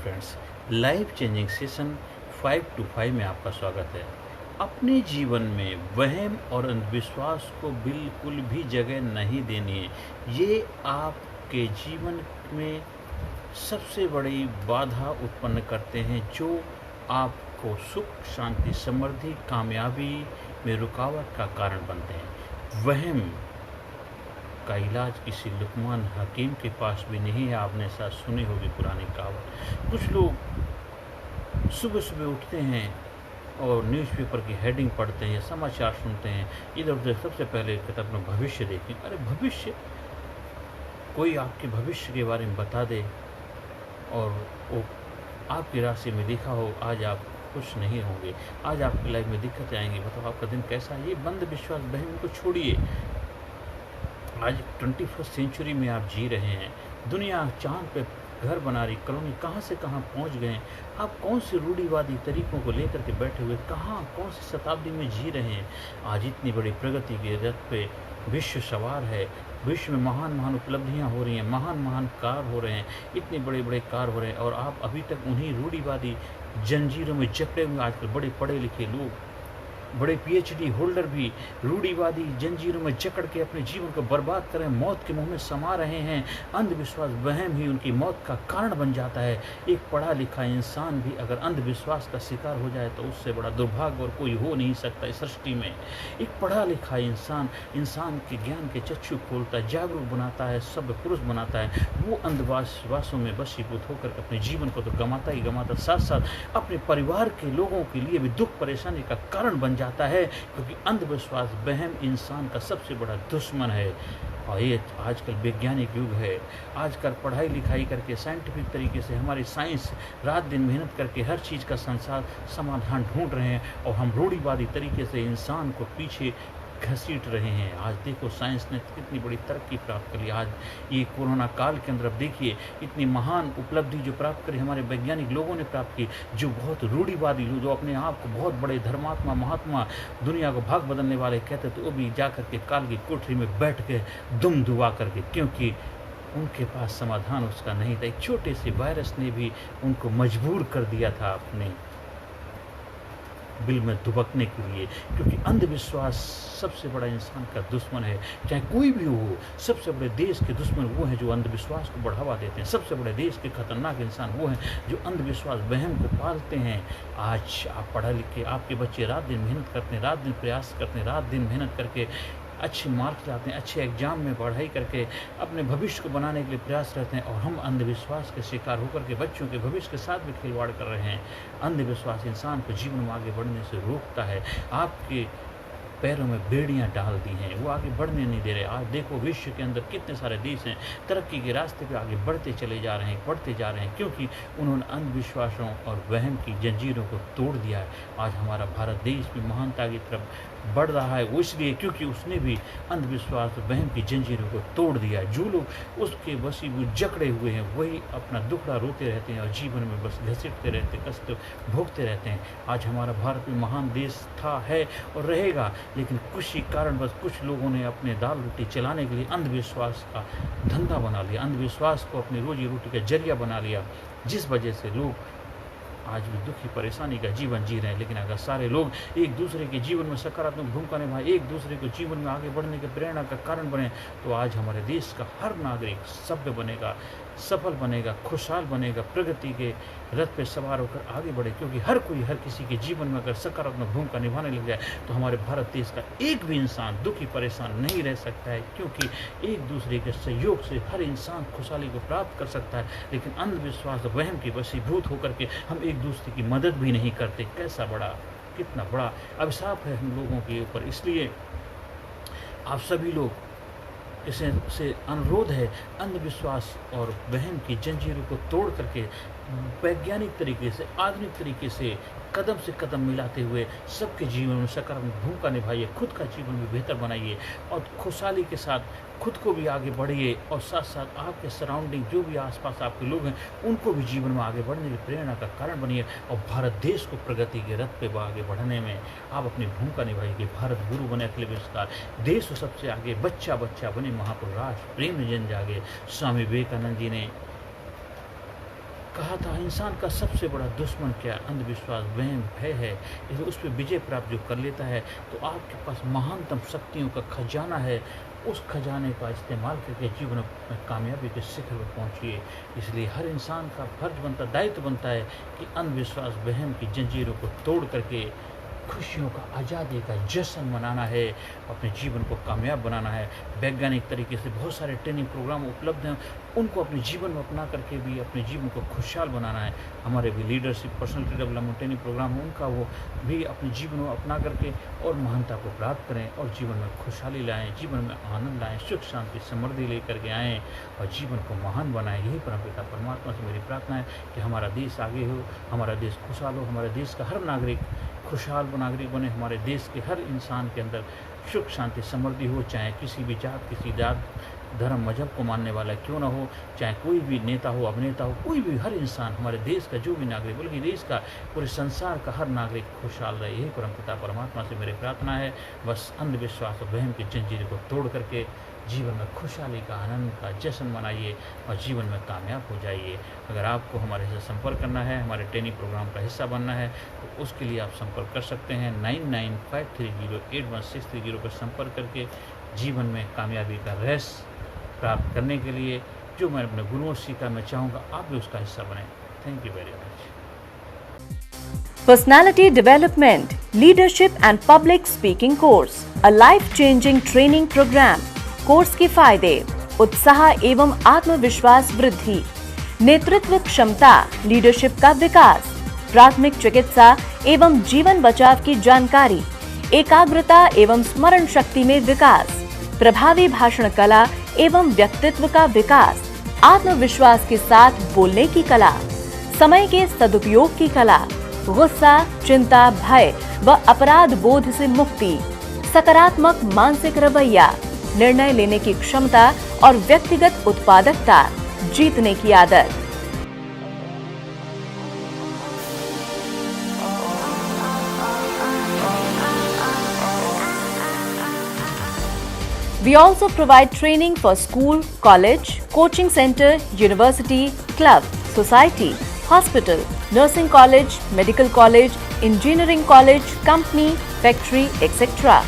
Friends, life changing session 5 to 5 में आपका स्वागत है। अपने जीवन में वहम और अंधविश्वास को बिल्कुल भी जगह नहीं देनी है। ये आपके जीवन में सबसे बड़ी बाधा उत्पन्न करते हैं जो आपको सुख, शांति, समृद्धि, कामयाबी में रुकावट का कारण बनते हैं। वहम का इलाज किसी लुकमान हकीम के पास भी नहीं है। आपने शायद सुनी होगी पुरानी कहावत। कुछ लोग सुबह सुबह उठते हैं और न्यूज़पेपर की हेडिंग पढ़ते हैं या समाचार सुनते हैं, इधर उधर सबसे पहले कहते अपना भविष्य देखें। अरे भविष्य, कोई आपके भविष्य के बारे में बता दे और वो आपकी राशि में लिखा हो आज आप खुश नहीं होंगे, आज आपकी लाइफ में दिक्कतें आएंगी, बताओ आपका दिन कैसा है। ये बंद विश्वास बहन को छोड़िए। आज 21st सेंचुरी में आप जी रहे हैं। दुनिया चांद पे घर बना रही, कॉलोनी कहाँ से कहाँ पहुँच गए। आप कौन से रूढ़िवादी तरीकों को लेकर के बैठे हुए कौन सी शताब्दी में जी रहे हैं। आज इतनी बड़ी प्रगति के रथ पे विश्व सवार है। विश्व में महान महान उपलब्धियां हो रही हैं, महान महान कार्य हो रहे हैं, इतने बड़े बड़े कार्य हो रहे हैं और आप अभी तक उन्हीं रूढ़िवादी जंजीरों में जकड़े हुए। आजकल बड़े पढ़े लिखे लोग, बड़े PhD होल्डर भी रूढ़िवादी जंजीरों में जकड़ के अपने जीवन को बर्बाद करें, मौत के मुंह में समा रहे हैं। अंधविश्वास वहम ही उनकी मौत का कारण बन जाता है। एक पढ़ा लिखा इंसान भी अगर अंधविश्वास का शिकार हो जाए तो उससे बड़ा दुर्भाग्य और कोई हो नहीं सकता इस सृष्टि में। एक पढ़ा लिखा इंसान के ज्ञान के चक्षु खोलता है, जागरूक बनाता है, सभ्य पुरुष बनाता है। वो अंधविश्वासों में वशीभूत होकर अपने जीवन को तो गंवाता ही गंवाता, साथ साथ अपने परिवार के लोगों के लिए भी दुख परेशानी का कारण बन जाता है, क्योंकि अंधविश्वास वहम इंसान का सबसे बड़ा दुश्मन है। और ये आजकल वैज्ञानिक युग है। आजकल पढ़ाई लिखाई करके साइंटिफिक तरीके से हमारी साइंस रात दिन मेहनत करके हर चीज़ का समाधान ढूंढ रहे हैं और हम रूढ़िवादी तरीके से इंसान को पीछे घसीट रहे हैं। आज देखो साइंस ने कितनी बड़ी तरक्की प्राप्त करी। आज ये कोरोना काल के अंदर अब देखिए इतनी महान उपलब्धि जो प्राप्त करी हमारे वैज्ञानिक लोगों ने प्राप्त की। जो बहुत रूढ़िवादी लोग, जो अपने आप को बहुत बड़े धर्मात्मा, महात्मा, दुनिया को भाग बदलने वाले कहते थे, वो भी जाकर के काल की कोठरी में बैठ के दुम दुआ करके, क्योंकि उनके पास समाधान उसका नहीं था। एक छोटे से वायरस ने भी उनको मजबूर कर दिया था अपने बिल में दुबकने के लिए, क्योंकि अंधविश्वास सबसे बड़ा इंसान का दुश्मन है। चाहे कोई भी हो, सबसे बड़े देश के दुश्मन वो हैं जो अंधविश्वास को बढ़ावा देते हैं। सबसे बड़े देश के खतरनाक इंसान वो हैं जो अंधविश्वास वहम को पालते हैं। आज आप पढ़ा लिखे, आपके बच्चे रात दिन मेहनत करते हैं, रात दिन प्रयास करते हैं, रात दिन मेहनत करके अच्छे मार्क्स लाते हैं, अच्छे एग्जाम में पढ़ाई करके अपने भविष्य को बनाने के लिए प्रयास रहते हैं, और हम अंधविश्वास के शिकार होकर के बच्चों के भविष्य के साथ भी खिलवाड़ कर रहे हैं। अंधविश्वास इंसान को जीवन में आगे बढ़ने से रोकता है। आपके पैरों में बेड़ियां डाल दी हैं, वो आगे बढ़ने नहीं दे रहे। आज देखो विश्व के अंदर कितने सारे देश हैं तरक्की के रास्ते पे आगे बढ़ते चले जा रहे हैं, बढ़ते जा रहे हैं, क्योंकि उन्होंने अंधविश्वासों और वहम की जंजीरों को तोड़ दिया है। आज हमारा भारत देश भी महानता की तरफ बढ़ रहा है, वो इसलिए क्योंकि उसने भी अंधविश्वास और वहम की जंजीरों को तोड़ दिया है। जो लोग उसके वशीभूत जकड़े हुए हैं वही अपना दुखड़ा रोते रहते हैं और जीवन में बस घसीटते रहते, कष्ट भोगते रहते हैं। आज हमारा भारत भी महान देश था, है और रहेगा, लेकिन कुछ ही कारण बस कुछ लोगों ने अपने दाल रोटी चलाने के लिए अंधविश्वास का धंधा बना लिया, अंधविश्वास को अपनी रोजी रोटी का जरिया बना लिया, जिस वजह से लोग आज भी दुखी परेशानी का जीवन जी रहे हैं। लेकिन अगर सारे लोग एक दूसरे के जीवन में सकारात्मक भूमिका निभाएं, एक दूसरे को जीवन में आगे बढ़ने की प्रेरणा का कारण बने, तो आज हमारे देश का हर नागरिक सभ्य बनेगा, सफल बनेगा, खुशहाल बनेगा, प्रगति के रथ पे सवार होकर आगे बढ़े। क्योंकि हर कोई हर किसी के जीवन में अगर सकारात्मक भूमिका निभाने लग जाए तो हमारे भारत देश का एक भी इंसान दुखी परेशान नहीं रह सकता है, क्योंकि एक दूसरे के सहयोग से हर इंसान खुशहाली को प्राप्त कर सकता है। लेकिन अंधविश्वास और वहम के वशीभूत होकर के हम एक दूसरे की मदद भी नहीं करते। कितना बड़ा अभिशाप है हम लोगों के ऊपर। इसलिए आप सभी लोग से अनुरोध है, अंधविश्वास और वहम की जंजीरों को तोड़ करके वैज्ञानिक तरीके से, आधुनिक तरीके से कदम से कदम मिलाते हुए सबके जीवन में सकारात्मक भूमिका निभाइए, खुद का जीवन भी बेहतर बनाइए और खुशहाली के साथ खुद को भी आगे बढ़िए, और साथ साथ आपके सराउंडिंग जो भी आसपास आपके लोग हैं उनको भी जीवन में आगे बढ़ने की प्रेरणा का कारण बनिए, और भारत देश को प्रगति के रथ पे आगे बढ़ने में आप अपनी भूमिका निभाइए। भारत गुरु बने अखिल विस्तार, देश को सबसे आगे, बच्चा बच्चा बने महापुरुष, राष्ट्र प्रेम जन जागे। स्वामी विवेकानंद जी ने कहा था इंसान का सबसे बड़ा दुश्मन क्या है? अंधविश्वास, वहम, भय है। यदि उस पे विजय प्राप्त जो कर लेता है तो आपके पास महानतम शक्तियों का खजाना है। उस खजाने का इस्तेमाल करके जीवन में कामयाबी के शिखर पर पहुंचिए। इसलिए हर इंसान का फर्ज बनता, दायित्व बनता है कि अंधविश्वास, वहम की जंजीरों को तोड़ करके खुशियों का, आज़ादी का जश्न मनाना है, अपने जीवन को कामयाब बनाना है। वैज्ञानिक तरीके से बहुत सारे ट्रेनिंग प्रोग्राम उपलब्ध हैं, उनको अपने जीवन में अपना करके भी अपने जीवन को खुशहाल बनाना है। हमारे भी leadership, personality development training programme है, उनका वो भी अपने जीवन में अपना करके और महानता को प्राप्त करें और जीवन में खुशहाली लाएँ, जीवन में आनंद लाएँ, सुख शांति समृद्धि लेकर के आएँ और जीवन को महान बनाएँ। यही परमपिता परमात्मा से मेरी प्रार्थना है कि हमारा देश आगे हो, हमारा देश खुशहाल हो, हमारे देश का हर नागरिक खुशहाल नागरिक बने, हमारे देश के हर इंसान के अंदर सुख शांति समृद्धि हो, चाहे किसी भी जात, किसी धर्म, मजहब को मानने वाला क्यों ना हो, चाहे कोई भी नेता हो, अभिनेता हो, कोई भी, हर इंसान, हमारे देश का जो भी नागरिक, बल्कि देश का, पूरे संसार का हर नागरिक खुशहाल रहे। यही परमपिता परमात्मा से मेरी प्रार्थना है। बस अंधविश्वास और वहम की जंजीर को तोड़ करके जीवन में खुशहाली का, आनंद का जश्न मनाइए और जीवन में कामयाब हो जाइए। अगर आपको हमारे से संपर्क करना है, हमारे ट्रेनिंग प्रोग्राम का हिस्सा बनना है, तो उसके लिए आप संपर्क कर सकते हैं 9953081630 पर संपर्क करके जीवन में कामयाबी का रहस्य प्राप्त करने के लिए जो मैंने अपने गुरुओं से सीखा, मैं चाहूँगा आप भी उसका हिस्सा बने। Thank you very much. Personality Development, Leadership and Public Speaking Course, a life-changing training program. Course के फायदे: उत्साह एवं आत्मविश्वास वृद्धि, नेतृत्व क्षमता, लीडरशिप का विकास, प्राथमिक चिकित्सा एवं जीवन बचाव की जानकारी, एकाग्रता एवं स्मरण शक्ति में विकास, प्रभावी भाषण कला एवं व्यक्तित्व का विकास, आत्मविश्वास के साथ बोलने की कला, समय के सदुपयोग की कला, गुस्सा, चिंता, भय व अपराध बोध से मुक्ति, सकारात्मक मानसिक रवैया, निर्णय लेने की क्षमता और व्यक्तिगत उत्पादकता, जीतने की आदत। We also provide training for school, college, coaching center, university, club, society, hospital, nursing college, medical college, engineering college, company, factory, etc.